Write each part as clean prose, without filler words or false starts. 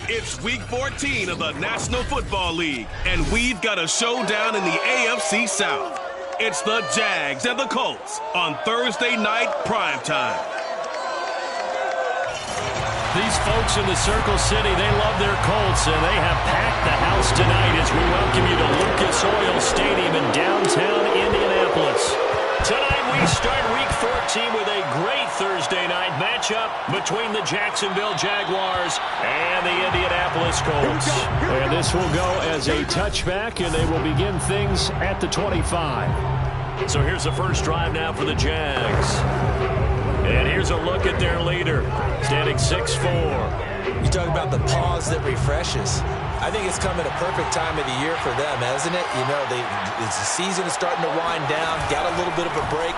It's Week 14 of the National Football League, and we've got a showdown in the AFC South. It's the Jags and the Colts on Thursday night primetime. These folks in the Circle City, they love their Colts, and they have packed the house tonight as we welcome you to Lucas Oil Stadium in downtown Indianapolis. Tonight we start Week 14 with a great Thursday night matchup between the Jacksonville Jaguars and the Indianapolis Colts. And this will go as a touchback, and they will begin things at the 25. So here's the first drive now for the Jags. And here's a look at their leader, standing 6'4". You talk about the pause that refreshes. I think it's come at a perfect time of the year for them, hasn't it? You know, the season is starting to wind down, got a little bit of a break.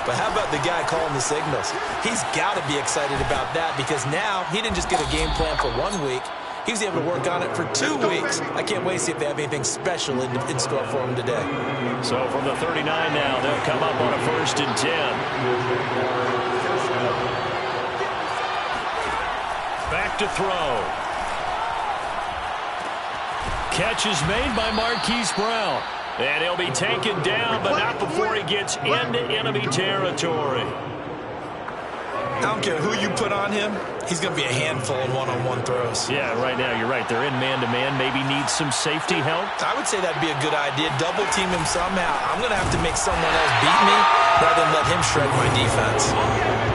But how about the guy calling the signals? He's got to be excited about that because now he didn't just get a game plan for 1 week. He was able to work on it for 2 weeks. I can't wait to see if they have anything special in store for him today. So from the 39 now, they'll come up on a 1st and 10. Back to throw. Catch is made by Marquise Brown. And he'll be taken down, but not before he gets into enemy territory. I don't care who you put on him. He's going to be a handful in one-on-one throws. Yeah, right now, you're right. They're in man-to-man. Maybe needs some safety help. I would say that'd be a good idea. Double team him somehow. I'm going to have to make someone else beat me rather than let him shred my defense.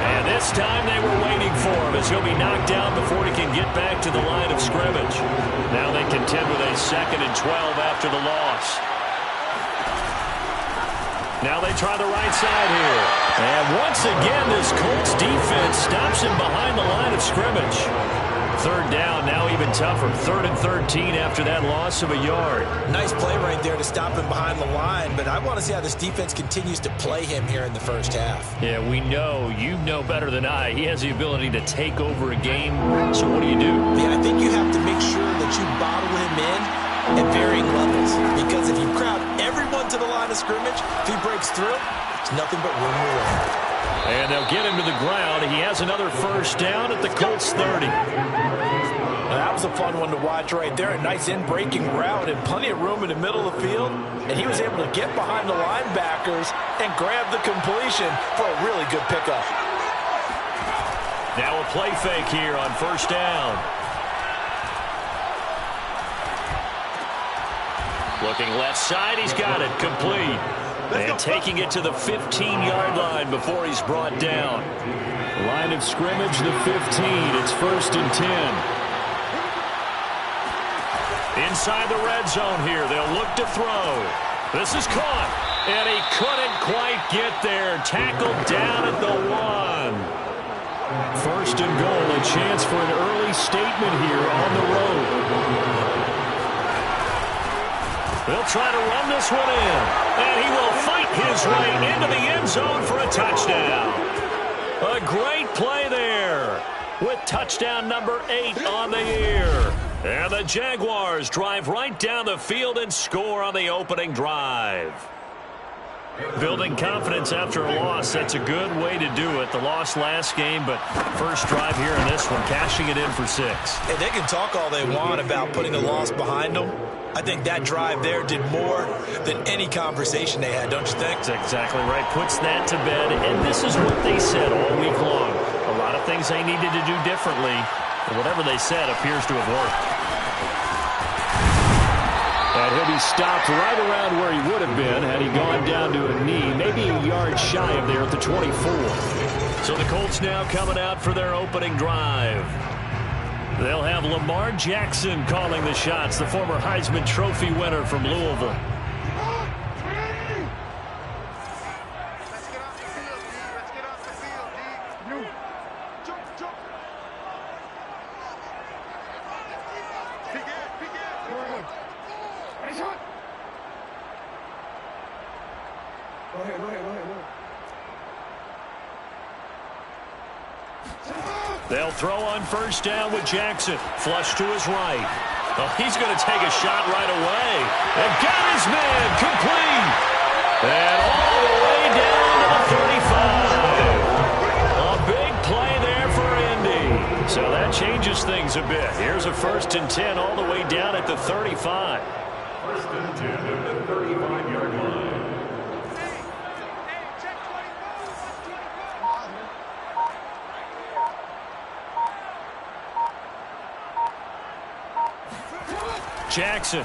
And this time they were waiting for him as he'll be knocked down before he can get back to the line of scrimmage. Now they contend with a 2nd and 12 after the loss. Now they try the right side here. And once again, this Colts defense stops him behind the line of scrimmage. 3rd down, now even tougher. 3rd and 13 after that loss of a yard. Nice play right there to stop him behind the line, but I want to see how this defense continues to play him here in the first half. Yeah, we know. You know better than I. He has the ability to take over a game. So what do you do? Yeah, I think you have to make sure that you bottle him in at varying levels, because if you crowd everyone to the line of scrimmage, if he breaks through, it's nothing but room to run. And they'll get him to the ground. He has another 1st down at the Colts 30. Now, that was a fun one to watch right there. A nice in-breaking route and plenty of room in the middle of the field, and he was able to get behind the linebackers and grab the completion for a really good pickup. Now a play fake here on 1st down. Looking left side, he's got it, complete. And taking it to the 15-yard line before he's brought down. Line of scrimmage, the 15. It's 1st and 10. Inside the red zone here, they'll look to throw. This is caught, and he couldn't quite get there. Tackled down at the 1. 1st and goal, a chance for an early statement here on the road. They'll try to run this one in, and he will fight his way into the end zone for a touchdown. A great play there with touchdown number 8 on the year. And the Jaguars drive right down the field and score on the opening drive. Building confidence after a loss, that's a good way to do it. The loss last game, but first drive here in this one, cashing it in for 6. Hey, they can talk all they want about putting a loss behind them. I think that drive there did more than any conversation they had, don't you think? That's exactly right. Puts that to bed, and this is what they said all week long. A lot of things they needed to do differently, and whatever they said appears to have worked. And he'll be stopped right around where he would have been had he gone down to a knee, maybe a yard shy of there at the 24. So the Colts now coming out for their opening drive. They'll have Lamar Jackson calling the shots, the former Heisman Trophy winner from Louisville. They'll throw on 1st down with Jackson. Flush to his right. Oh, he's going to take a shot right away. And got his man complete. And all the way down to the 35. A big play there for Indy. So that changes things a bit. Here's a 1st First and 10 all the way down at the 35. First and 10 at the 35-yard line. Jackson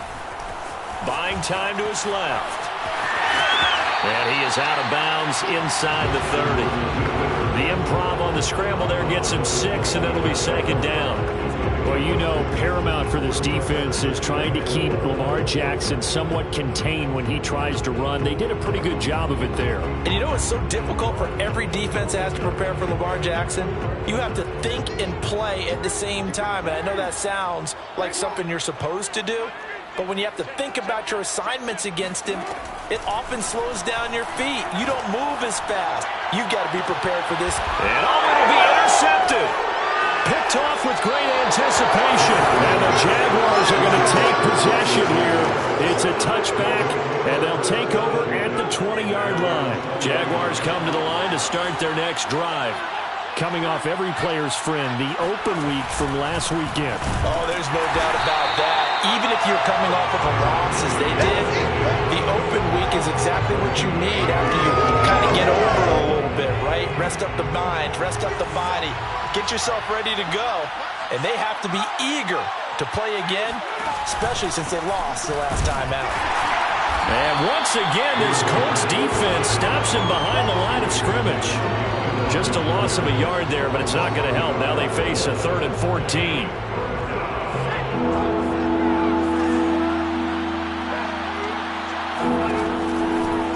buying time to his left. And he is out of bounds inside the 30. The improv on the scramble there gets him 6, and it'll be second down. Well, you know, paramount for this defense is trying to keep Lamar Jackson somewhat contained when he tries to run. They did a pretty good job of it there. And you know it's so difficult for every defense that has to prepare for Lamar Jackson? You have to think and play at the same time. And I know that sounds like something you're supposed to do. But when you have to think about your assignments against him, it often slows down your feet. You don't move as fast. You've got to be prepared for this. And it'll be intercepted. Picked off with great anticipation. And the Jaguars are going to take possession here. It's a touchback, and they'll take over at the 20-yard line. Jaguars come to the line to start their next drive. Coming off every player's friend, the open week from last weekend. Oh, there's no doubt about that. Even if you're coming off of a loss as they did, the open week is exactly what you need after you kind of get over it a little bit, right? Rest up the mind, rest up the body, get yourself ready to go. And they have to be eager to play again, especially since they lost the last time out. And once again, this Colts defense stops him behind the line of scrimmage. Just a loss of a yard there, but it's not going to help. Now they face a 3rd and 14.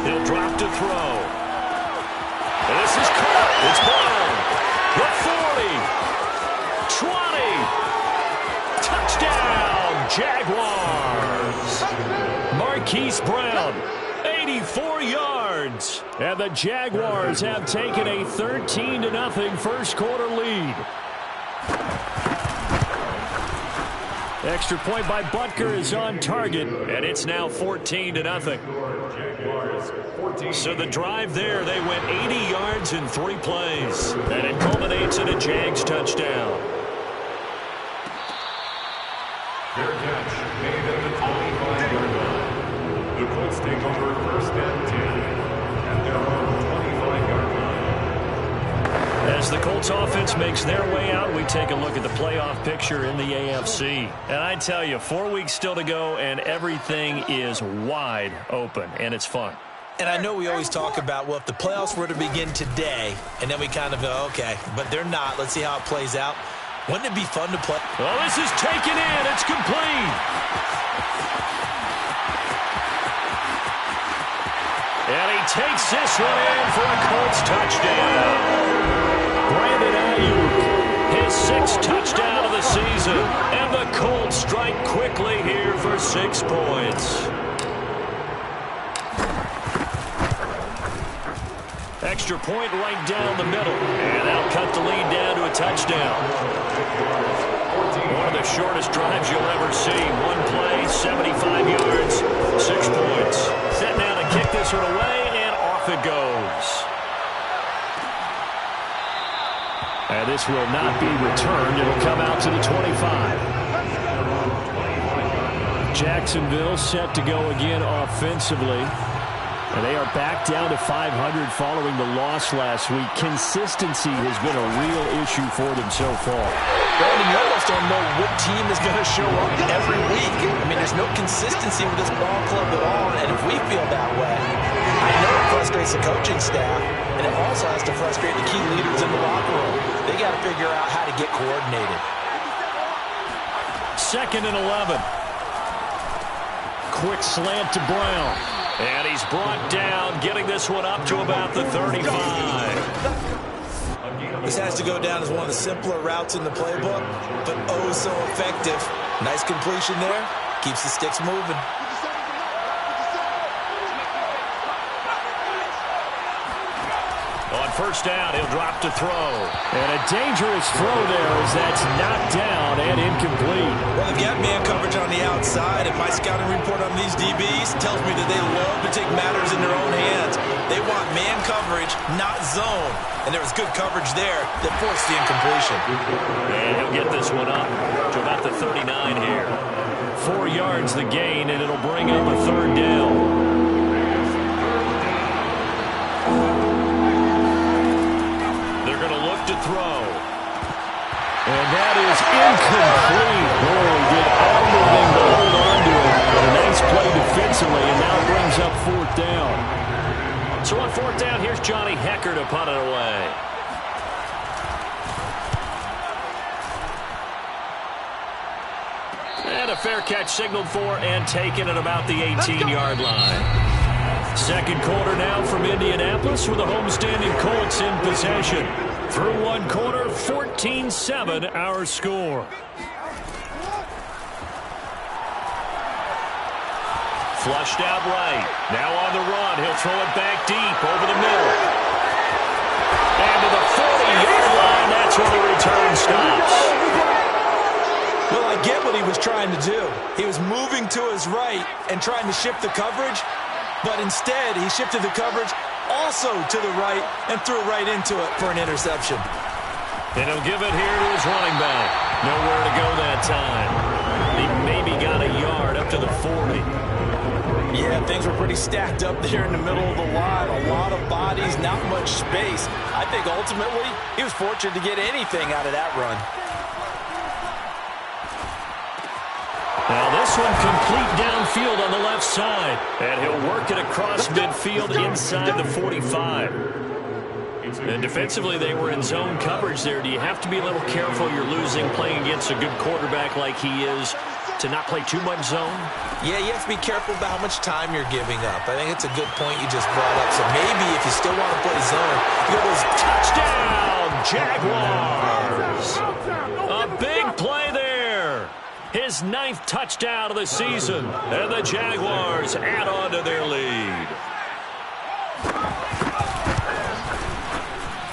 He'll drop to throw. And this is caught. It's Brown. The 40. 20. Touchdown, Jaguars. Marquise Brown. 84 yards. And the Jaguars have taken a 13-0 first quarter lead. Extra point by Butker is on target, and it's now 14-0. So the drive there, they went 80 yards in 3 plays. And it culminates in a Jags touchdown. Their catch made at the 25-yard line. The Colts take over first and 10 at their own 25-yard line. As the Colts offense makes their way out, we take a look at the playoff picture in the AFC. And I tell you, 4 weeks still to go, and everything is wide open, and it's fun. And I know we always talk about, well, if the playoffs were to begin today, and then we kind of go, okay, but they're not. Let's see how it plays out. Wouldn't it be fun to play? Well, this is taken in. It's complete. And he takes this one in for a Colts touchdown. Brandon Ayuk, his 6th touchdown of the season. And the Colts strike quickly here for 6 points. Extra point right down the middle. And that'll cut the lead down to a touchdown. One of the shortest drives you'll ever see. 1 play, 75 yards, 6 points. Set now to kick this one away, and off it goes. And this will not be returned. It'll come out to the 25. Jacksonville set to go again offensively. And they are back down to 500 following the loss last week. Consistency has been a real issue for them so far. Brandon, you almost don't know what team is going to show up every week. I mean, there's no consistency with this ball club at all, and if we feel that way, I know it frustrates the coaching staff, and it also has to frustrate the key leaders in the locker room. They got to figure out how to get coordinated. 2nd and 11. Quick slant to Brown. And he's brought down, getting this one up to about the 35. This has to go down as one of the simpler routes in the playbook, but oh so effective. Nice completion there. Keeps the sticks moving. On first down, he'll drop to throw. And a dangerous throw there as that's knocked down and incomplete. Well, they've got man coverage on the outside, and my scouting report on these DBs tells me that they love to take matters in their own hands. They want man coverage, not zone. And there was good coverage there that forced the incompletion. And he'll get this one up to about the 39 here. 4 yards the gain, and it'll bring up a third down. They're going to look to throw. And that is incomplete. Oh, did everything to hold on to it. But a nice play defensively, and now it brings up 4th down. So on 4th down, here's Johnny Hecker to punt it away. And a fair catch signaled for and taken at about the 18-yard line. Second quarter now from Indianapolis with the homestanding Colts in possession. Through 1 quarter, 14-7 our score. Flushed out right. Now on the run. He'll throw it back deep over the middle. And to the 40-yard line. That's where the return stops. Well, I get what he was trying to do. He was moving to his right and trying to shift the coverage. But instead, he shifted the coverage also to the right and threw right into it for an interception. And he'll give it here to his running back. Nowhere to go that time. He maybe got a yard up to the 40. Yeah, things were pretty stacked up there in the middle of the line. A lot of bodies, not much space. I think ultimately he was fortunate to get anything out of that run. Now this one complete downfield on the left side. And he'll work it across midfield inside the 45. And defensively, they were in zone coverage there. Do you have to be a little careful? You're losing playing against a good quarterback like he is to not play too much zone? Yeah, you have to be careful about how much time you're giving up. I think it's a good point you just brought up. So maybe if you still want to play zone, you go those touchdown, Jaguars. A big play there. His 9th touchdown of the season. And the Jaguars add on to their lead.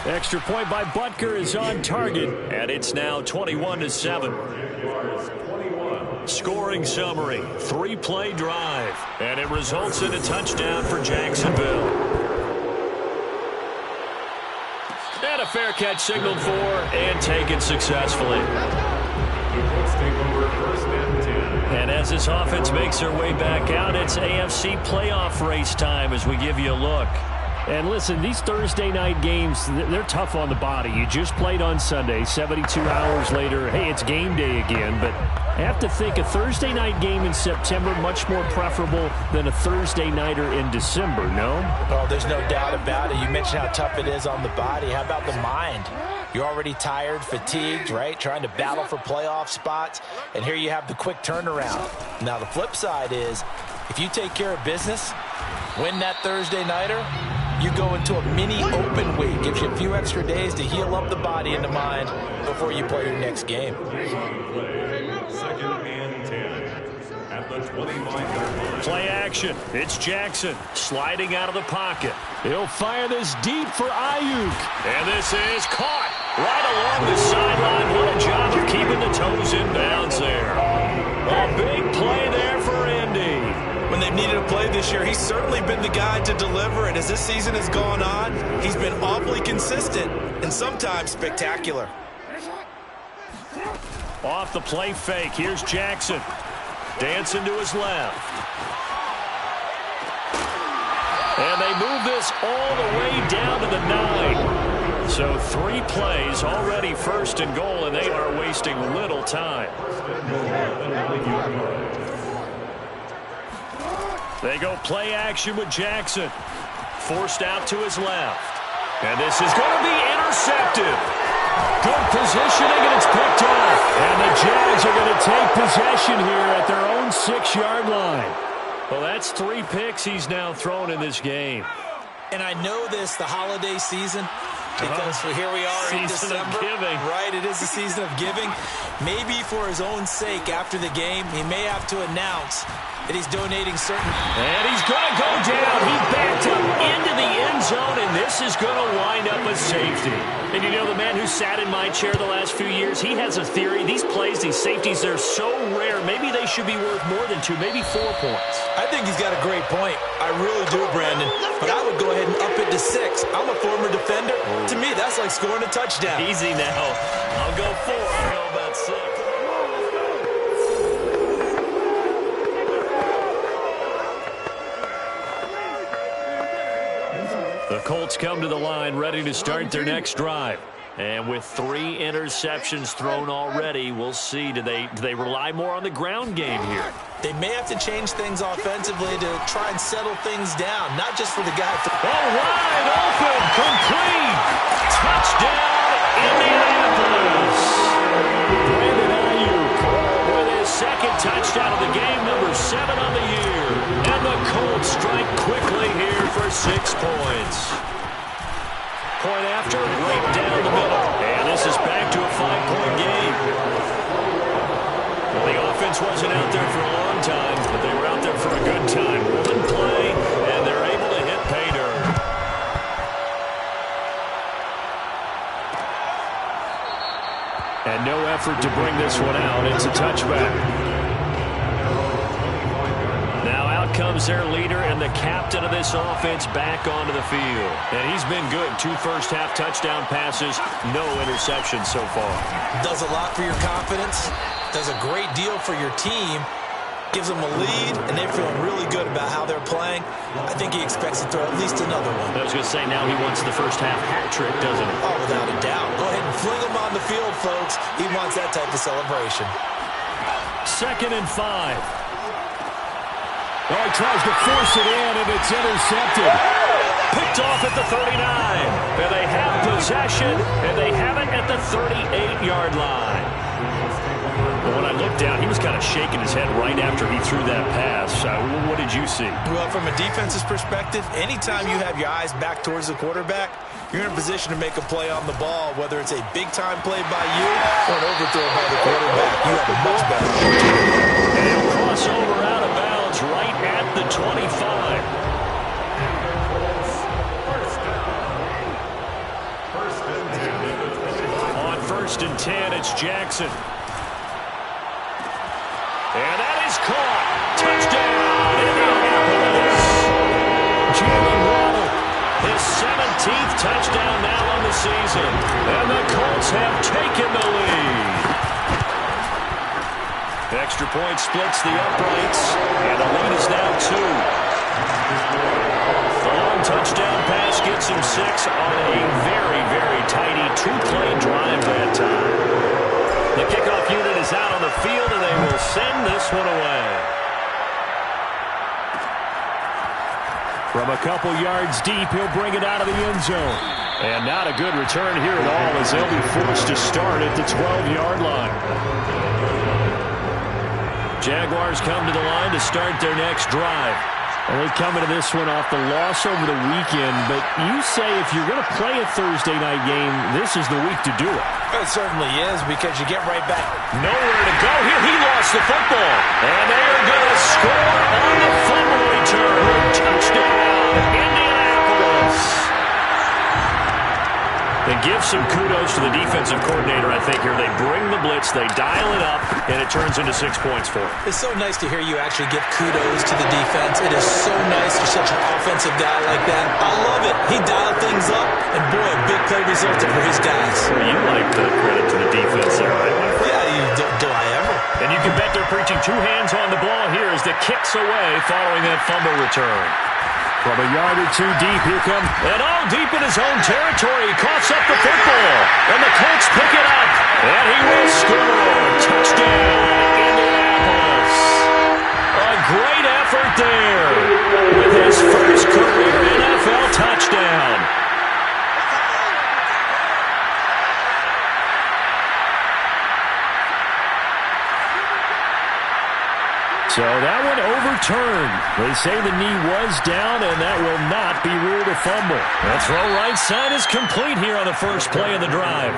Extra point by Butker is on target. And it's now 21-7. Scoring summary, 3-play drive. And it results in a touchdown for Jacksonville. And a fair catch signaled for and taken successfully. And as this offense makes their way back out, it's AFC playoff race time as we give you a look. And listen, these Thursday night games, they're tough on the body. You just played on Sunday, 72 hours later, hey, it's game day again. But I have to think a Thursday night game in September much more preferable than a Thursday nighter in December, no? Oh, there's no doubt about it. You mentioned how tough it is on the body. How about the mind? You're already tired, fatigued, right? Trying to battle for playoff spots. And here you have the quick turnaround. Now, the flip side is if you take care of business, win that Thursday nighter, you go into a mini open week. Gives you a few extra days to heal up the body and the mind before you play your next game. Second and 10 at the 25-yard line. Play action. It's Jackson sliding out of the pocket. He'll fire this deep for Ayuk. And this is caught right along the sideline. What a job of keeping the toes in bounds there. A big play there for Indy. When they've needed a play this year, he's certainly been the guy to deliver. And as this season has gone on, he's been awfully consistent and sometimes spectacular. Off the play fake, here's Jackson. Dancing to his left. And they move this all the way down to the 9. So 3 plays already 1st and goal, and they are wasting little time. They go play action with Jackson. Forced out to his left. And this is going to be intercepted. Good positioning, and it's picked off. And the Jags are going to take possession here at their own 6-yard line. Well, that's 3 picks he's now thrown in this game. And I know this, the holiday season, because here we are in December. Season of giving. Right, it is the season of giving. Maybe for his own sake after the game, he may have to announce that he's donating certain... And he's going to go down. He backed up into the end zone, and this is going to wind up a safety. And you know, the man who sat in my chair the last few years, he has a theory. These plays, these safeties, they're so rare. Maybe they should be worth more than 2, maybe 4 points. I think he's got a great point. I really do, Brandon. But I would go ahead and up to 6. I'm a former defender. To me, that's like scoring a touchdown. Easy now. I'll go 4. I don't know about 6. The Colts come to the line ready to start their next drive. And with 3 interceptions thrown already, we'll see. Do they rely more on the ground game here? They may have to change things offensively to try and settle things down, not just for the guy. Wide open, complete. Touchdown, Indianapolis. Brandon Ayuk with his second touchdown of the game, number 7 on the year. And the Colts strike quickly here for 6 points. Point after, right down the middle. And this is back to a 5-point game. Well, the offense wasn't out there for a long time, but they were out there for a good time. One play, and they're able to hit pay dirt. And no effort to bring this one out. It's a touchback. Now out comes their leader and the captain of this offense back onto the field. And he's been good. 2 first-half touchdown passes, no interceptions so far. Does a lot for your confidence. Does a great deal for your team. Gives them a lead, and they're feeling really good about how they're playing. I think he expects to throw at least another one. I was going to say, now he wants the first-half hat trick, doesn't he? Oh, without a doubt. Go ahead and fling him on the field, folks. He wants that type of celebration. 2nd and 5. Oh, he tries to force it in, and it's intercepted. Picked off at the 39. And they have possession, and they have it at the 38-yard line. But when I looked down, he was kind of shaking his head right after he threw that pass. What did you see? Well, from a defense's perspective, anytime you have your eyes back towards the quarterback, you're in a position to make a play on the ball, whether it's a big-time play by you or an overthrow by the quarterback. You have a much better opportunity. And he'll cross over out of bounds right at the 25. On 1st and 10, it's Jackson. And that is caught. Touchdown, Indianapolis. Jalen Waddle, his 17th touchdown now on the season. And the Colts have taken the lead. Extra point splits the uprights, and the lead is now 2. The long touchdown pass gets him 6 on a very, very tidy 2-play drive that time. The kickoff unit is out on the field, and they will send this one away. From a couple yards deep, he'll bring it out of the end zone. And not a good return here at all, as they'll be forced to start at the 12-yard line. Jaguars come to the line to start their next drive. Well, they come into this one off the loss over the weekend, but you say if you're going to play a Thursday night game, this is the week to do it. It certainly is, because you get right back. Nowhere to go here. He lost the football. And they are going to score on the fumble return. Touchdown, Indianapolis. They give some kudos to the defensive coordinator, I think, here. They bring the blitz, they dial it up, and it turns into 6 points for them. It's so nice to hear you actually give kudos to the defense. It is so nice for such an offensive guy like that. I love it. He dialed things up, and boy, a big play resulted for his guys. Well, you like the credit to the defense there, right? Yeah, do I ever? And you can bet they're preaching 2 hands on the ball here as the kick's away following that fumble return. From a yard or 2 deep, here comes. And all deep in his own territory. He coughs up the football. And the Colts pick it up. And he will score. Touchdown, Indianapolis. A great effort there with his first career NFL touchdown. So that one overturned. They say the knee was down, and that will not be ruled a fumble. The throw right side is complete here on the first play of the drive.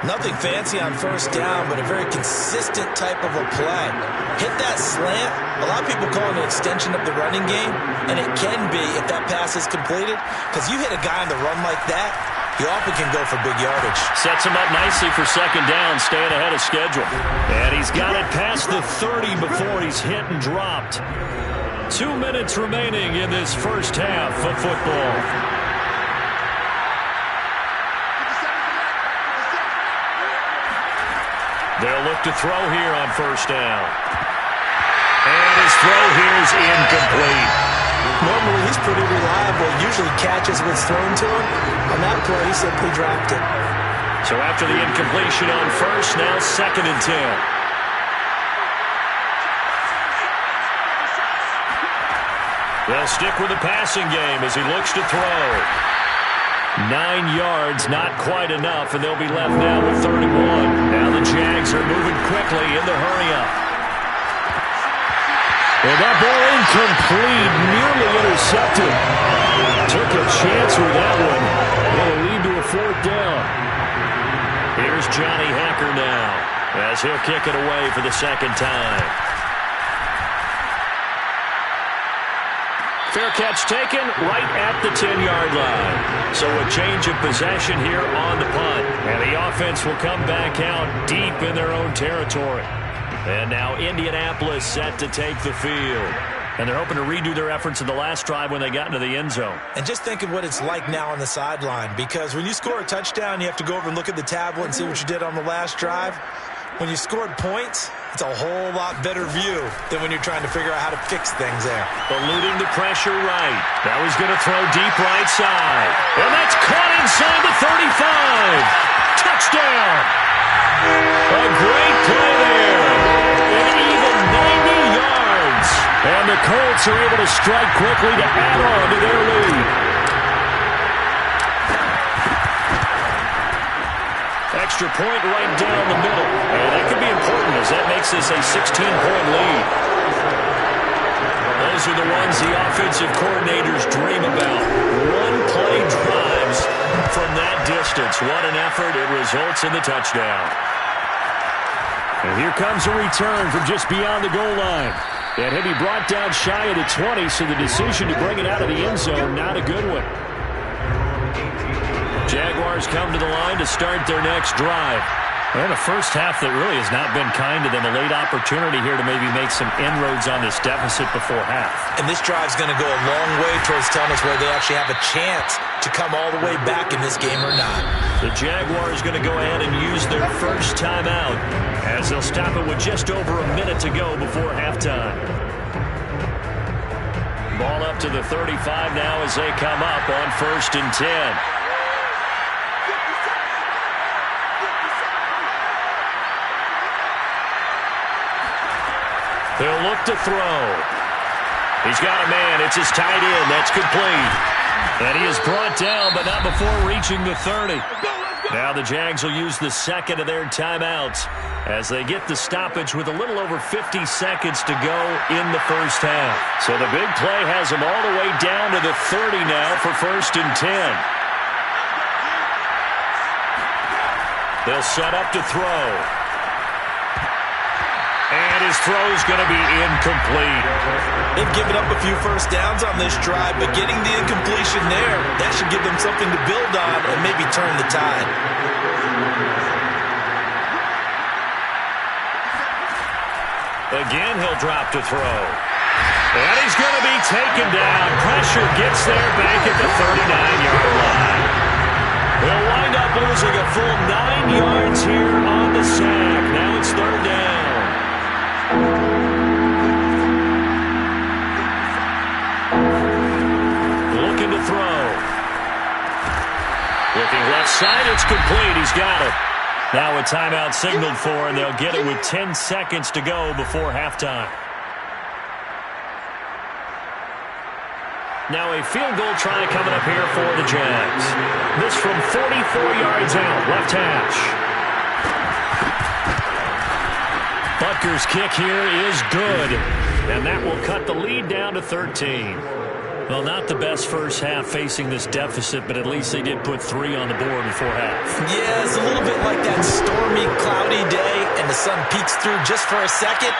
Nothing fancy on first down, but a very consistent type of a play. Hit that slant. A lot of people call it an extension of the running game, and it can be if that pass is completed, because you hit a guy on the run like that, he often can go for big yardage. Sets him up nicely for second down, staying ahead of schedule. And he's got it past the 30 before he's hit and dropped. 2 minutes remaining in this first half of football. look to throw here on first down. And his throw here is incomplete. Normally, he's pretty reliable. Usually catches what's thrown to him. On that play, he simply dropped it. So after the incompletion on first, now 2nd and 10. They'll stick with the passing game as he looks to throw. 9 yards, not quite enough, and they'll be left now with 31. Now the Jags are moving quickly in the hurry-up. And that ball incomplete, nearly intercepted. Took a chance with that one. It'll lead to a 4th down. Here's Johnny Hacker now as he'll kick it away for the 2nd time. Fair catch taken right at the 10-yard line. So a change of possession here on the punt. And the offense will come back out deep in their own territory. And now Indianapolis set to take the field. And they're hoping to redo their efforts in the last drive when they got into the end zone. And just think of what it's like now on the sideline. Because when you score a touchdown, you have to go over and look at the tablet and see what you did on the last drive. When you scored points, it's a whole lot better view than when you're trying to figure out how to fix things there. Eluding the pressure right. Now he's going to throw deep right side. And that's caught inside the 35. Touchdown. A great play there. And even 90 yards. And the Colts are able to strike quickly to add on to their lead. Extra point right down the middle. And that could be important as that makes this a 16-point lead. Those are the ones the offensive coordinators dream about. One-play drives from that distance. What an effort. It results in the touchdown. And here comes a return from just beyond the goal line. And he'll be brought down shy of the 20, so the decision to bring it out of the end zone, not a good one. Jaguars come to the line to start their next drive. And a first half that really has not been kind to them. A late opportunity here to maybe make some inroads on this deficit before half. And this drive's going to go a long way towards telling us whether they actually have a chance to come all the way back in this game or not. The Jaguars going to go ahead and use their first timeout as they'll stop it with just over a minute to go before halftime. Ball up to the 35 now as they come up on 1st and 10. He'll look to throw. He's got a man. It's his tight end. That's complete. And he is brought down, but not before reaching the 30. Now the Jags will use the 2nd of their timeouts as they get the stoppage with a little over 50 seconds to go in the first half. So the big play has them all the way down to the 30 now for 1st and 10. They'll set up to throw. And his throw's going to be incomplete. They've given up a few first downs on this drive, but getting the incompletion there, that should give them something to build on and maybe turn the tide. Again, he'll drop to throw. And he's going to be taken down. Pressure gets there back at the 39-yard line. They'll wind up losing a full 9 yards here on the sack. Now it's 3rd down. Looking to throw. Looking left side, it's complete. He's got it. Now a timeout signaled for, and they'll get it with 10 seconds to go before halftime. Now a field goal try coming up here for the Jags. This from 44 yards out, left hash. Butker's kick here is good, and that will cut the lead down to 13. Well, not the best first half facing this deficit, but at least they did put 3 on the board before half. Yeah, it's a little bit like that stormy, cloudy day, and the sun peeks through just for a second.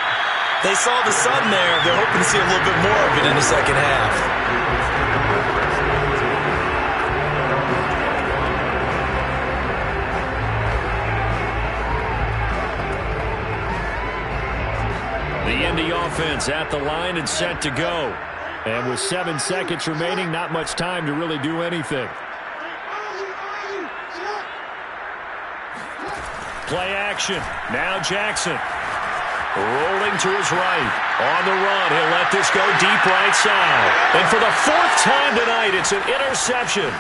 They saw the sun there. They're hoping to see a little bit more of it in the second half. The Indy offense at the line and set to go. And with 7 seconds remaining, not much time to really do anything. Play action. Now Jackson. Rolling to his right. On the run. He'll let this go deep right side. And for the fourth time tonight, it's an interception.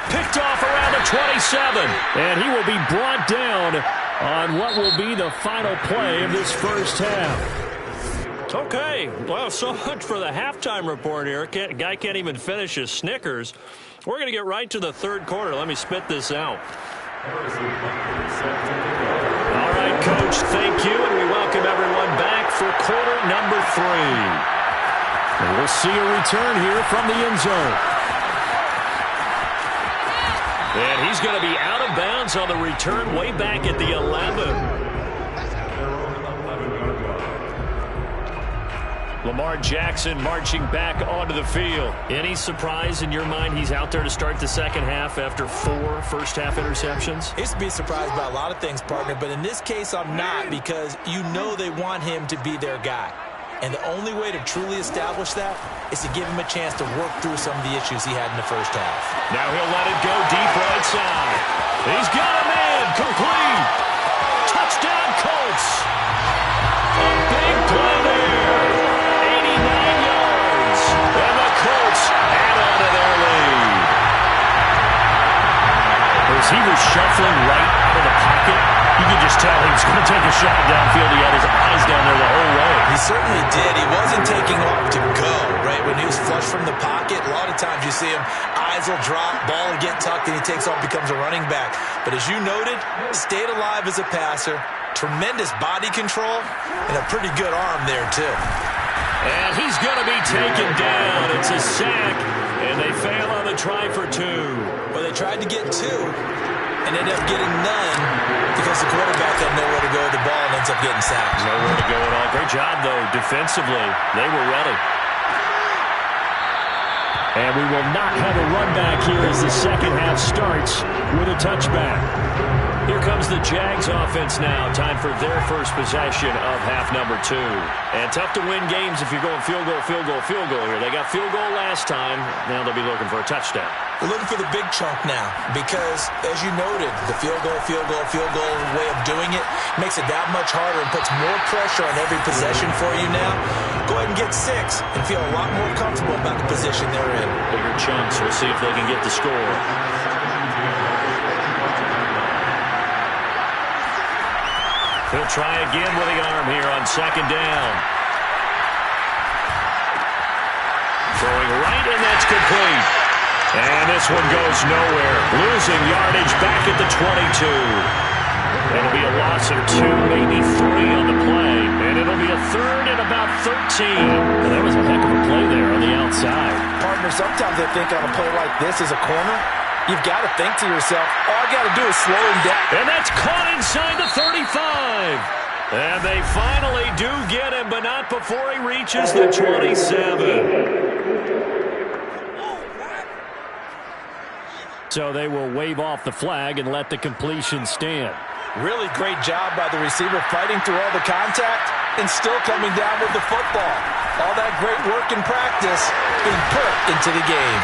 Picked off around the 27. And he will be brought down on what will be the final play of this first half. Okay, well, so much for the halftime report here. Guy can't even finish his Snickers. We're going to get right to the third quarter. Let me spit this out. All right, Coach, thank you, and we welcome everyone back for quarter number 3. And we'll see a return here from the end zone. And he's going to be out of bounds on the return way back at the 11. Lamar Jackson marching back onto the field. Any surprise in your mind he's out there to start the second half after 4 first-half interceptions? He's to be surprised by a lot of things, partner, but in this case I'm not, because you know they want him to be their guy. And the only way to truly establish that is to give him a chance to work through some of the issues he had in the first half. Now he'll let it go deep right side. He's got a man. Complete. Touchdown, Colts. A big play there. 89 yards. And the Colts add on to their lead. As he was shuffling right out of the pocket, you could just tell he was going to take a shot downfield. He had his eyes down there the whole way. He certainly did. He wasn't taking off to go, right? When he was flush from the pocket, a lot of times you see him, eyes will drop, ball will get tucked, and he takes off, becomes a running back. But as you noted, stayed alive as a passer, tremendous body control, and a pretty good arm there, too. And he's going to be taken down. It's a sack, and they fail on the try for 2. Well, they tried to get 2 and ended up getting none because the quarterback had nowhere to go with the ball and ends up getting sacked. Nowhere to go at all. Great job, though, defensively. They were ready. And we will not have a run back here as the second half starts with a touchback. Here comes the Jags offense now. Time for their first possession of half number 2. And tough to win games if you're going field goal, field goal, field goal here. They got field goal last time. Now they'll be looking for a touchdown. We're looking for the big chunk now because, as you noted, the field goal way of doing it makes it that much harder and puts more pressure on every possession for you now. Go ahead and get 6 and feel a lot more comfortable about the position they're in. Bigger chunks. We'll see if they can get the score. He'll try again with the arm here on second down. Throwing right, and that's complete. And this one goes nowhere. Losing yardage back at the 22. It'll be a loss of 2, maybe 3 on the play. And it'll be a third and about 13. And that was a heck of a play there on the outside. Partner, sometimes I think on a play like this as a corner, you've got to think to yourself, all I got to do is slow him down. And that's caught inside the 35. And they finally do get him, but not before he reaches the 27. So they will wave off the flag and let the completion stand. Really great job by the receiver fighting through all the contact and still coming down with the football. All that great work in practice being put into the game.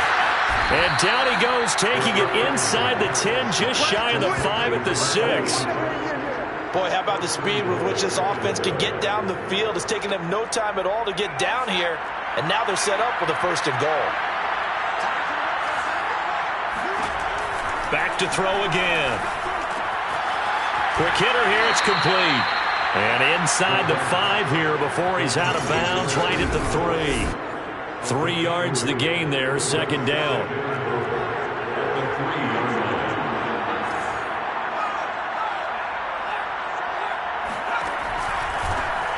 And down he goes, taking it inside the 10, just shy of the 5 at the 6. Boy, how about the speed with which this offense can get down the field? It's taken them no time at all to get down here, and now they're set up with a first and goal. Back to throw again. Quick hitter here, it's complete. And inside the 5 here before he's out of bounds, right at the 3. 3 yards the gain there, second down.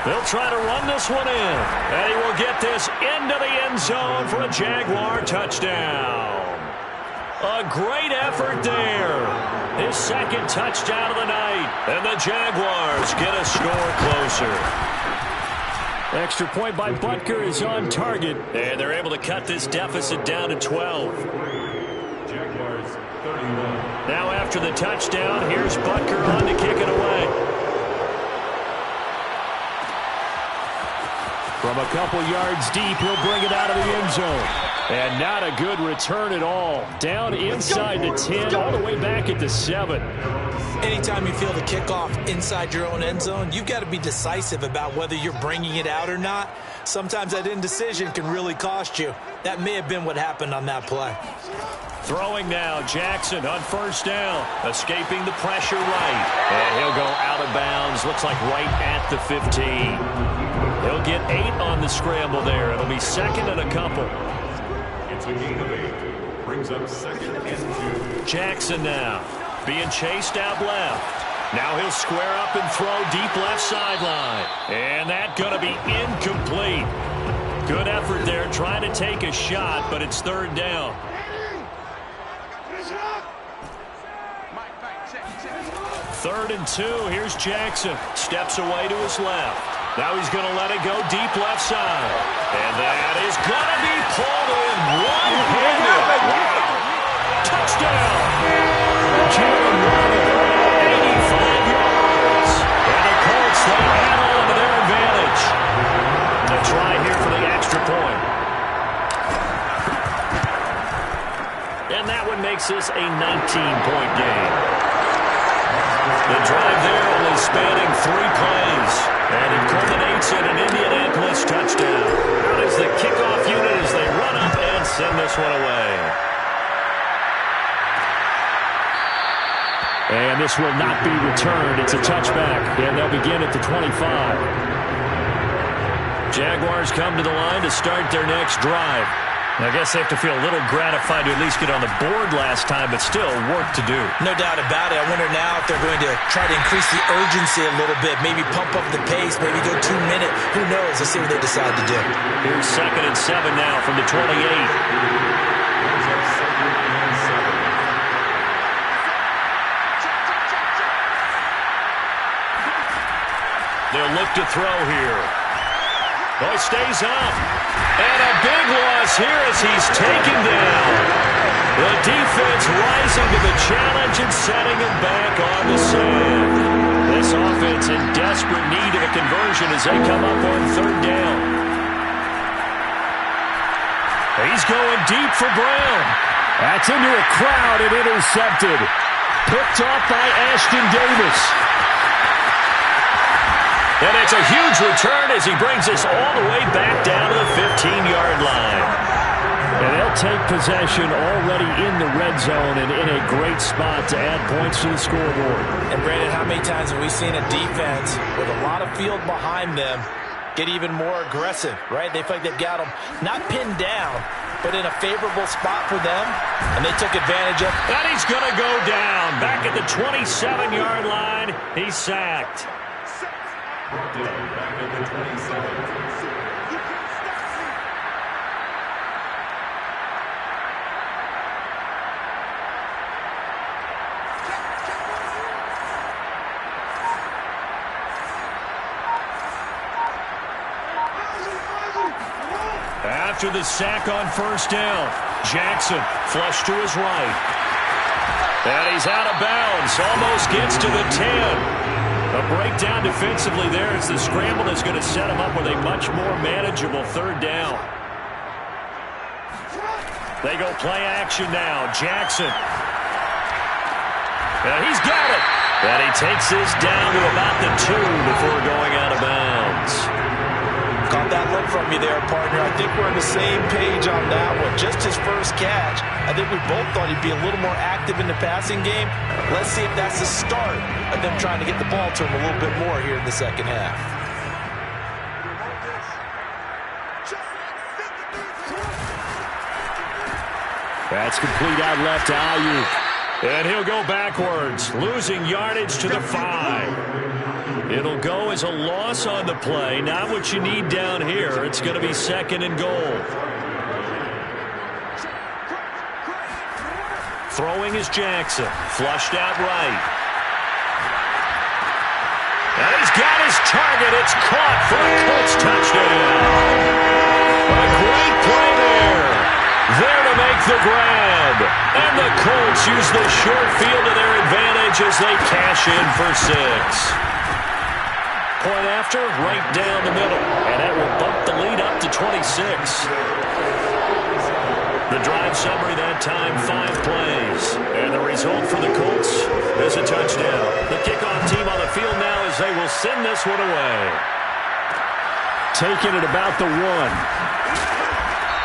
They'll try to run this one in. And he will get this into the end zone for a Jaguar touchdown. A great effort there. His second touchdown of the night. And the Jaguars get a score closer. Extra point by Butker is on target. And they're able to cut this deficit down to 12. Jaguars 31. Now after the touchdown, here's Butker on to kick it away. From a couple yards deep, he'll bring it out of the end zone. And not a good return at all. Down inside the 10, all the way back at the 7. Anytime you feel the kickoff inside your own end zone, you've got to be decisive about whether you're bringing it out or not. Sometimes that indecision can really cost you. That may have been what happened on that play. Throwing now, Jackson on first down. Escaping the pressure right. And he'll go out of bounds. Looks like right at the 15. He'll get 8 on the scramble there. It'll be second and a couple. It's a gain of 8. Brings up second and 2. Jackson now being chased out left. Now he'll square up and throw deep left sideline. And that's going to be incomplete. Good effort there trying to take a shot, but it's third down. Third and 2. Here's Jackson. Steps away to his left. Now he's going to let it go deep left side. And that is going to be pulled in one-handed. Wow. Touchdown. Jalen Waddle, 85 yards. And the Colts, they add on to their advantage. A try here for the extra point. And that one makes this a 19-point game. The drive there only spanning 3 plays. And it culminates in an Indianapolis touchdown. Out is the kickoff unit as they run up and send this one away. And this will not be returned. It's a touchback. And they'll begin at the 25. Jaguars come to the line to start their next drive. I guess they have to feel a little gratified to at least get on the board last time, but still work to do. No doubt about it. I wonder now if they're going to try to increase the urgency a little bit, maybe pump up the pace, maybe go 2 minutes. Who knows? Let's see what they decide to do. Here's second and 7 now from the 28. They'll look to throw here. Oh, he stays up. And a big loss here as he's taken down. The defense rising to the challenge and setting him back on the sand. This offense in desperate need of a conversion as they come up on third down. He's going deep for Brown. That's into a crowd and intercepted. Picked off by Ashton Davis. And it's a huge return as he brings us all the way back down to the 15-yard line. And they'll take possession already in the red zone and in a great spot to add points to the scoreboard. And, Brandon, how many times have we seen a defense with a lot of field behind them get even more aggressive, right? They feel like they've got them not pinned down, but in a favorable spot for them, and they took advantage of. And he's going to go down. Back at the 27-yard line, he's sacked. Back at the 27. After the sack on first down, Jackson flushed to his right. And he's out of bounds. Almost gets to the 10. A breakdown defensively there as the scramble is going to set him up with a much more manageable third down. They go play action now. Jackson. And he's got it. And he takes this down to about the 2 before going out of bounds. Caught that look from you there, partner. I think we're on the same page on that one. Just his first catch. I think we both thought he'd be a little more active in the passing game. Let's see if that's the start of them trying to get the ball to him a little bit more here in the second half. That's complete out left to Ayuk. And he'll go backwards, losing yardage to the 5. It'll go as a loss on the play. Not what you need down here. It's going to be second and goal. Throwing is Jackson. Flushed out right. And he's got his target. It's caught for a Colts touchdown. A great play there. There to make the grab. And the Colts use the short field to their advantage as they cash in for 6. Point after, right down the middle. And that will bump the lead up to 26. The drive summary that time, 5 plays. And the result for the Colts is a touchdown. The kickoff team on the field now as they will send this one away. Taking it about the 1.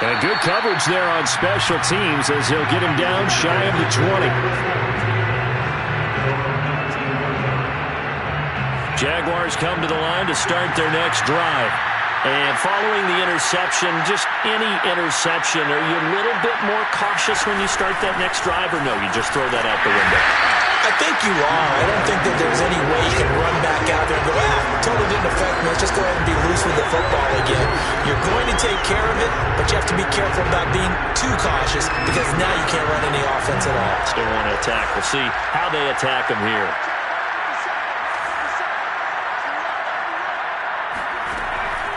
And good coverage there on special teams as he'll get him down shy of the 20. Jaguars come to the line to start their next drive. And following the interception, just any interception, are you a little bit more cautious when you start that next drive, or no, you just throw that out the window? I think you are. I don't think that there's any way you can run back out there and go, totally didn't affect me. Let's just go ahead and be loose with the football again. You're going to take care of it, but you have to be careful about being too cautious because now you can't run any offense at all. Still want to attack. We'll see how they attack them here.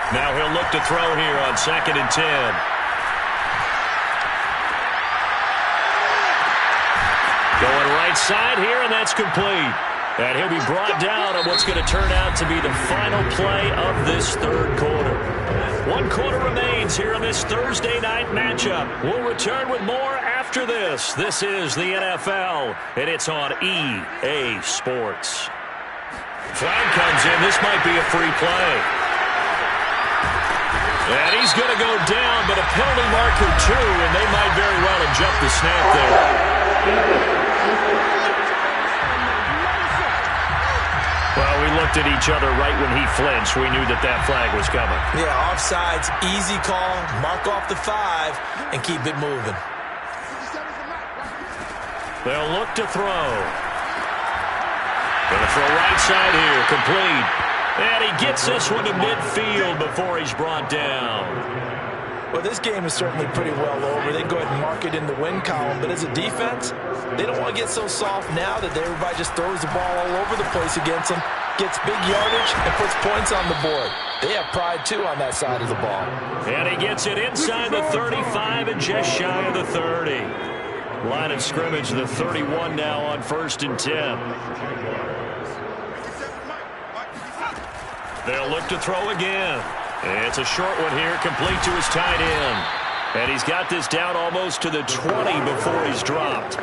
Now he'll look to throw here on 2nd and 10. Going right side here, and that's complete. And he'll be brought down on what's going to turn out to be the final play of this third quarter. 1 quarter remains here in this Thursday night matchup. We'll return with more after this. This is the NFL, and it's on EA Sports. Flag comes in. This might be a free play. And he's going to go down, but a penalty marker too, and they might very well have jumped the snap there. Well, we looked at each other right when he flinched. We knew that that flag was coming. Yeah, offsides, easy call, mark off the 5, and keep it moving. They'll look to throw. Going to throw right side here, complete. And he gets this one to midfield before he's brought down. Well, this game is certainly pretty well over. They go ahead and mark it in the win column. But as a defense, they don't want to get so soft now that everybody just throws the ball all over the place against them, gets big yardage, and puts points on the board. They have pride, too, on that side of the ball. And he gets it inside the 35 and just shy of the 30. Line of scrimmage, the 31 now on 1st and 10. They'll look to throw again. It's a short one here, complete to his tight end. And he's got this down almost to the 20 before he's dropped.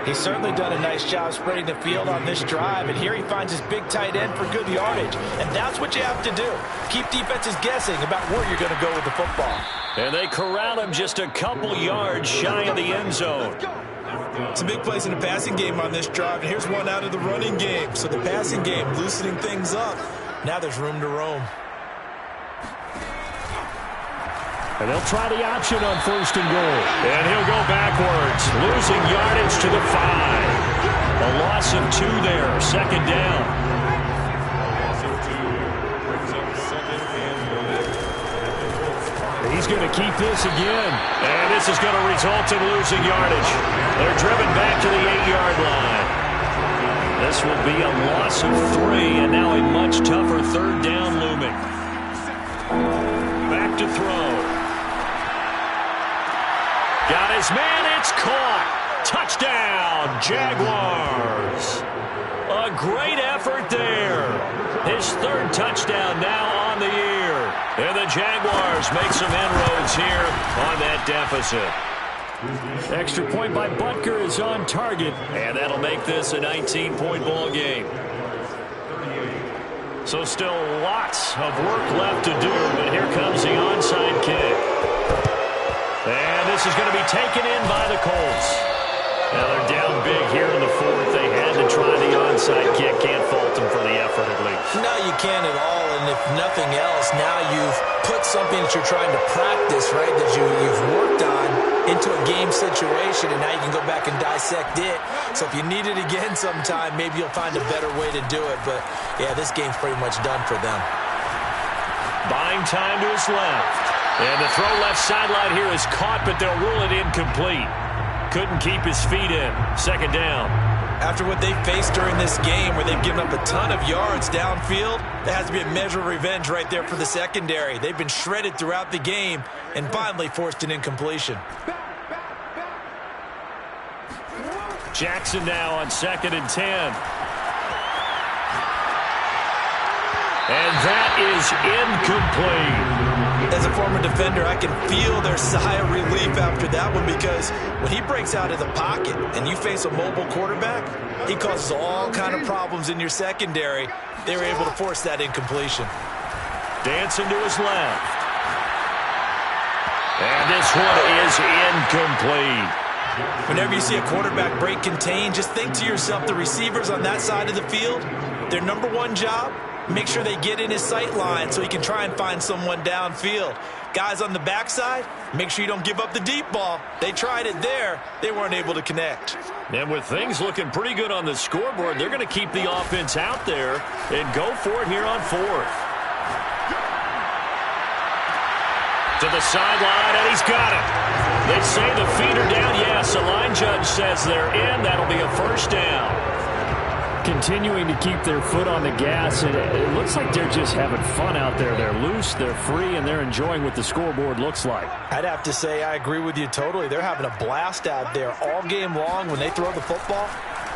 He's certainly done a nice job spreading the field on this drive, and here he finds his big tight end for good yardage. And that's what you have to do. Keep defenses guessing about where you're going to go with the football. And they corral him just a couple yards shy of the end zone. Some big plays in the passing game on this drive, and here's one out of the running game. So the passing game loosening things up. Now there's room to roam. And they'll try the option on 1st and goal. And he'll go backwards, losing yardage to the 5. A loss of 2 there, 2nd down. He's going to keep this again. And this is going to result in losing yardage. They're driven back to the 8-yard line. This will be a loss of 3, and now a much tougher 3rd down looming. Back to throw. Got his man, it's caught. Touchdown, Jaguars. A great effort there. His 3rd touchdown now on the year. And the Jaguars make some inroads here on that deficit. Extra point by Butker is on target. And that'll make this a 19-point ball game. So still lots of work left to do, but here comes the onside kick. And this is going to be taken in by the Colts. Now they're down big here in the 4th. They had to try the onside kick. Can't fault them for the effort at least. No, you can't at all. And if nothing else, now you've put something that you're trying to practice, right, that you've worked on into a game situation, and now you can go back and dissect it. So if you need it again sometime, maybe you'll find a better way to do it. But, yeah, this game's pretty much done for them. Buying time to his left. And the throw left sideline here is caught, but they'll rule it incomplete. Couldn't keep his feet in. 2nd down. After what they faced during this game where they've given up a ton of yards downfield, there has to be a measure of revenge right there for the secondary. They've been shredded throughout the game and finally forced an incompletion. Jackson now on 2nd and 10. And that is incomplete. As a former defender, I can feel their sigh of relief after that one, because when he breaks out of the pocket and you face a mobile quarterback, he causes all kind of problems in your secondary. They were able to force that incompletion. Dancing to his left. And this one is incomplete. Whenever you see a quarterback break contain, just think to yourself, the receivers on that side of the field, their number one job, make sure they get in his sight line so he can try and find someone downfield. Guys on the backside, make sure you don't give up the deep ball. They tried it there. They weren't able to connect. And with things looking pretty good on the scoreboard, they're going to keep the offense out there and go for it here on fourth. To the sideline, and he's got it. They say the feet are down. Yes, the line judge says they're in. That'll be a first down. Continuing to keep their foot on the gas, and it looks like they're just having fun out there. They're loose, they're free, and they're enjoying what the scoreboard looks like. I'd have to say I agree with you totally. They're having a blast out there all game long. When they throw the football,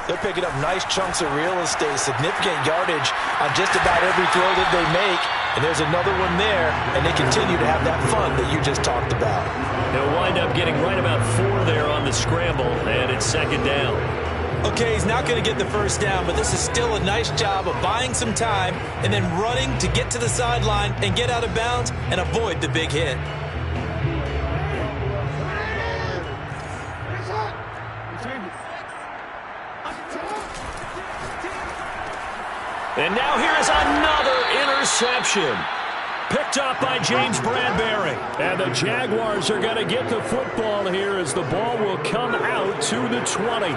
they're picking up nice chunks of real estate, significant yardage on just about every throw that they make. And there's another one there, and they continue to have that fun that you just talked about. They'll wind up getting right about 4 there on the scramble, and it's second down. Okay, he's not going to get the first down, but this is still a nice job of buying some time and then running to get to the sideline and get out of bounds and avoid the big hit. And now here is another interception. Picked up by James Bradbury. And the Jaguars are going to get the football here as the ball will come out to the 20.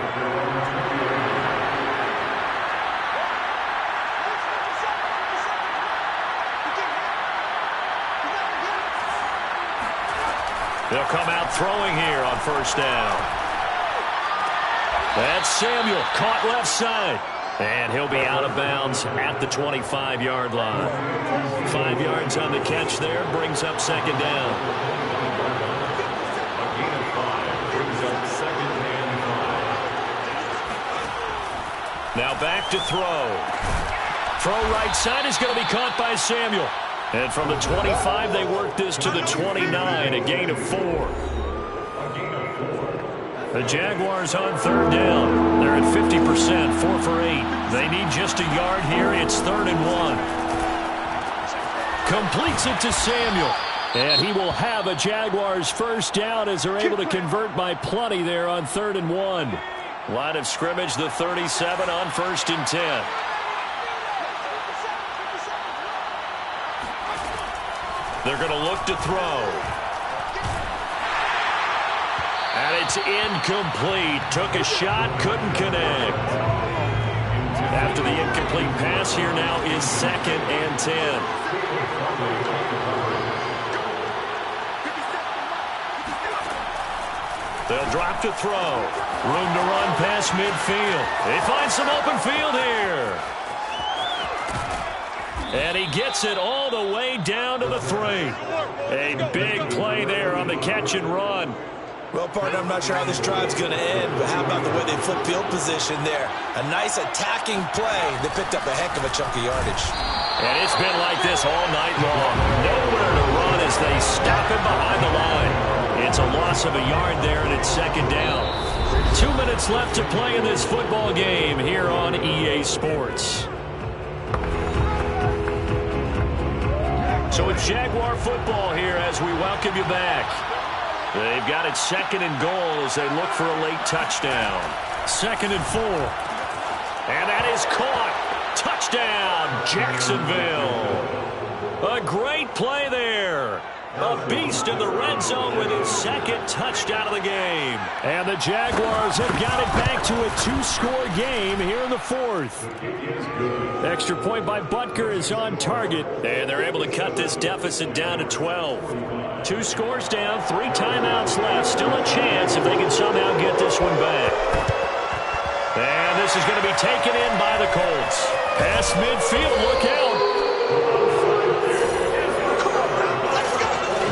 They'll come out throwing here on first down. That's Samuel, caught left side. And he'll be out of bounds at the 25-yard line. 5 yards on the catch there, brings up second down. A gain of 5 brings up second and 5. Now back to throw. Throw right side is going to be caught by Samuel. And from the 25, they work this to the 29, a gain of 4. The Jaguars on third down. They're at 50%, 4 for 8. They need just a yard here. It's 3rd and 1. Completes it to Samuel. And he will have a Jaguars first down as they're able to convert by plenty there on 3rd and 1. Line of scrimmage, the 37 on 1st and 10. They're going to look to throw. And it's incomplete. Took a shot, couldn't connect. After the incomplete pass, here now is 2nd and 10. They'll drop to throw. Room to run past midfield. They find some open field here. And he gets it all the way down to the 3. A big play there on the catch and run. Well, partner, I'm not sure how this drive's going to end, but how about the way they flip field position there? A nice attacking play. They picked up a heck of a chunk of yardage. And it's been like this all night long. Nowhere to run as they stop him behind the line. It's a loss of a yard there, and it's second down. 2 minutes left to play in this football game here on EA Sports. So it's Jaguar football here as we welcome you back. They've got it 2nd and goal as they look for a late touchdown. 2nd and 4. And that is caught. Touchdown, Jacksonville. A great play there. A beast in the red zone with his 2nd touchdown of the game. And the Jaguars have got it back to a 2-score game here in the 4th. Extra point by Butker is on target. And they're able to cut this deficit down to 12. 2 scores down, 3 timeouts left. Still a chance if they can somehow get this one back. And this is going to be taken in by the Colts. Past midfield, look out.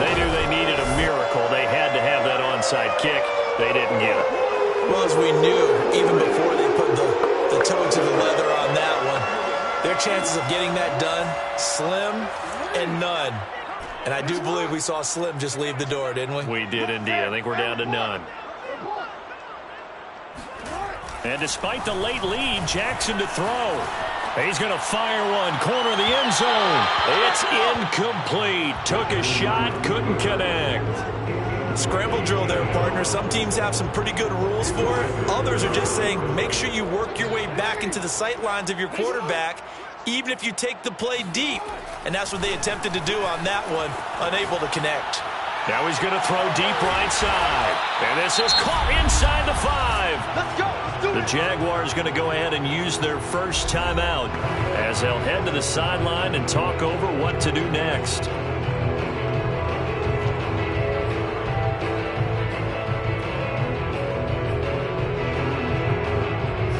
They knew they needed a miracle. They had to have that onside kick. They didn't get it. Well, as we knew, even before they put the toe to the leather on that one, Their chances of getting that done, slim and none. And I do believe we saw Slim just leave the door, didn't we? We did indeed. I think we're down to none. And despite the late lead, Jackson to throw. He's going to fire one, corner of the end zone. It's incomplete. Took a shot, couldn't connect. Scramble drill there, partner. Some teams have some pretty good rules for it. Others are just saying make sure you work your way back into the sight lines of your quarterback, even if you take the play deep. And that's what they attempted to do on that one, unable to connect. Now he's going to throw deep right side. And this is caught inside the 5. Let's go. Let's do it. The Jaguars going to go ahead and use their first timeout as they'll head to the sideline and talk over what to do next.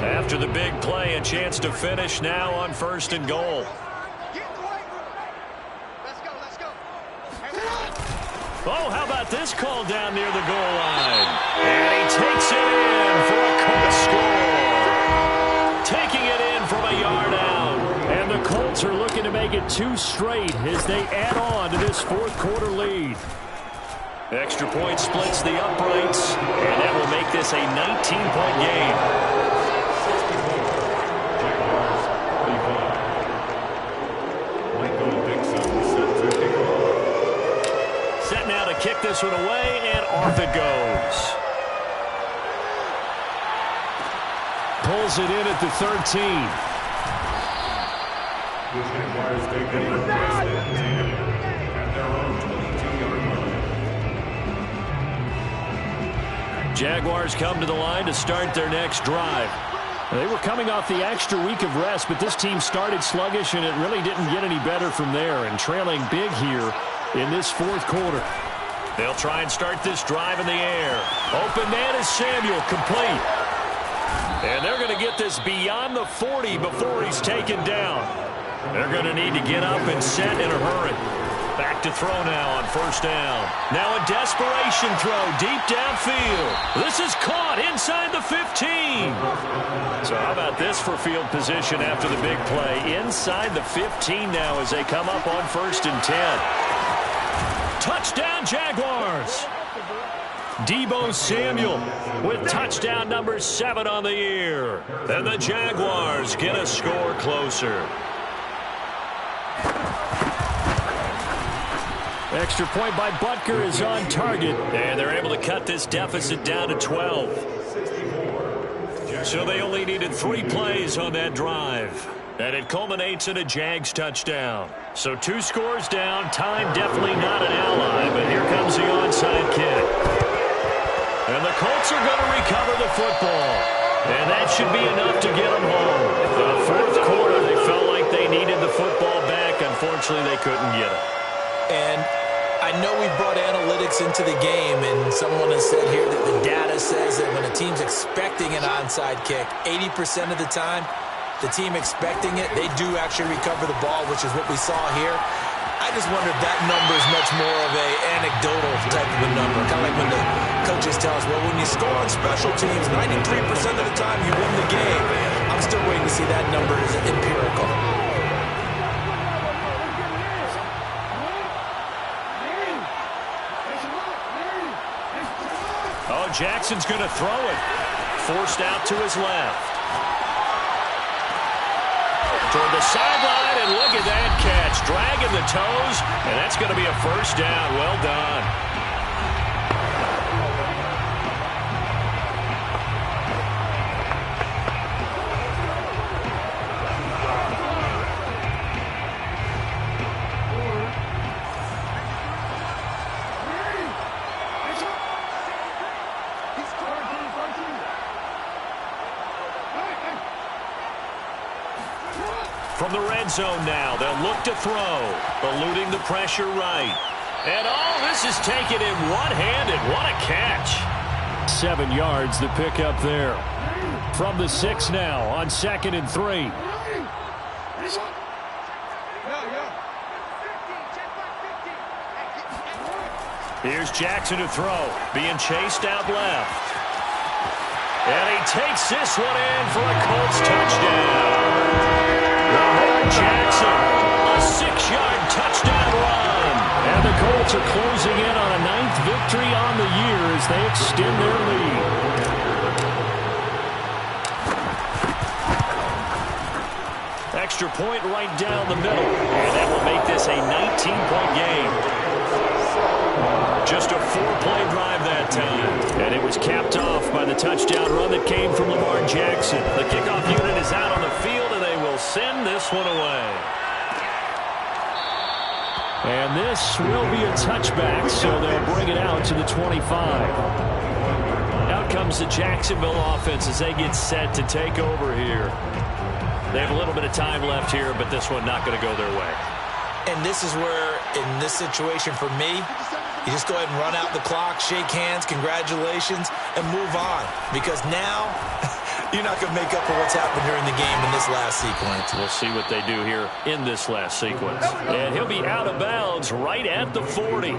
After the big play, a chance to finish now on 1st and goal. Oh, how about this call down near the goal line? And he takes it in for a Colts score. Taking it in from a yard out. And the Colts are looking to make it 2 straight as they add on to this 4th quarter lead. Extra point splits the uprights, and that will make this a 19-point game. Set now to kick this one away, and off it goes. Pulls it in at the 13. The Jaguars take over 1st and 10 at their own 22-yard line. Jaguars come to the line to start their next drive. They were coming off the extra week of rest, but this team started sluggish, and it really didn't get any better from there, and trailing big here in this 4th quarter. They'll try and start this drive in the air. Open man is Samuel, complete. And they're going to get this beyond the 40 before he's taken down. They're going to need to get up and set in a hurry. Back to throw now on 1st down. Now a desperation throw deep downfield. This is caught inside the 15. So how about this for field position after the big play? Inside the 15 now as they come up on 1st and 10. Touchdown, Jaguars. Deebo Samuel with touchdown number 7 on the year. And the Jaguars get a score closer. Extra point by Butker is on target. And they're able to cut this deficit down to 12. So they only needed 3 plays on that drive. And it culminates in a Jags touchdown. So 2 scores down. Time definitely not an ally. But here comes the onside kick. And the Colts are going to recover the football. And that should be enough to get them home. The 4th quarter, they felt like they needed the football back. Unfortunately, they couldn't get it. And I know we brought analytics into the game, and someone has said here that the data says that when a team's expecting an onside kick, 80% of the time, the team expecting it, they do actually recover the ball, which is what we saw here. I just wonder if that number is much more of a anecdotal type of a number. Kind of like when the coaches tell us, well, when you score on special teams, 93% of the time you win the game. I'm still waiting to see that number as empirical. Oh, Jackson's going to throw it. Forced out to his left. Toward the sideline, and look at that catch. Dragging the toes, and that's going to be a 1st down. Well done. From the red zone now, they'll look to throw, eluding the pressure right. And this is taken in one-handed. What a catch. 7 yards, the pickup there. From the 6 now on 2nd and 3. Here's Jackson to throw, being chased out left. And he takes this one in for a Colts touchdown. Jackson, a 6-yard touchdown run. And the Colts are closing in on a 9th victory on the year as they extend their lead. Extra point right down the middle. And that will make this a 19-point game. Just a 4-play drive that time. And it was capped off by the touchdown run that came from Lamar Jackson. The kickoff unit is out on the field, and they will send this one away. And this will be a touchback, so they'll bring it out to the 25. Out comes the Jacksonville offense as they get set to take over here. They have a little bit of time left here, but this one not going to go their way. And this is where, in this situation for me, you just go ahead and run out the clock, shake hands, congratulations, and move on. Because now, you're not going to make up for what's happened during the game in this last sequence. We'll see what they do here in this last sequence. And he'll be out of bounds right at the 40.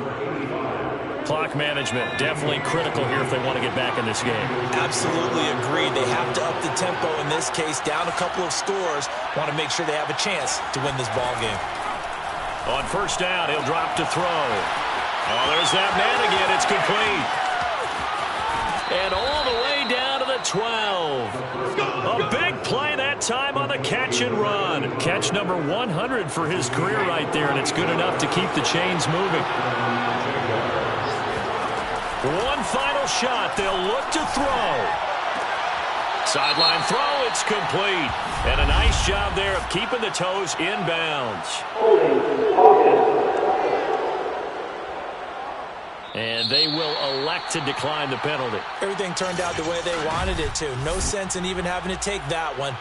Clock management definitely critical here if they want to get back in this game. Absolutely agreed. They have to up the tempo in this case, down a couple of scores. Want to make sure they have a chance to win this ball game. On first down, he'll drop to throw. Oh, there's that man again. It's complete. And all the way down to the 12. A big play that time on the catch and run. Catch number 100 for his career right there, and it's good enough to keep the chains moving. One final shot. They'll look to throw. Sideline throw. It's complete. And a nice job there of keeping the toes in bounds. And they will elect to decline the penalty. Everything turned out the way they wanted it to. No sense in even having to take that one.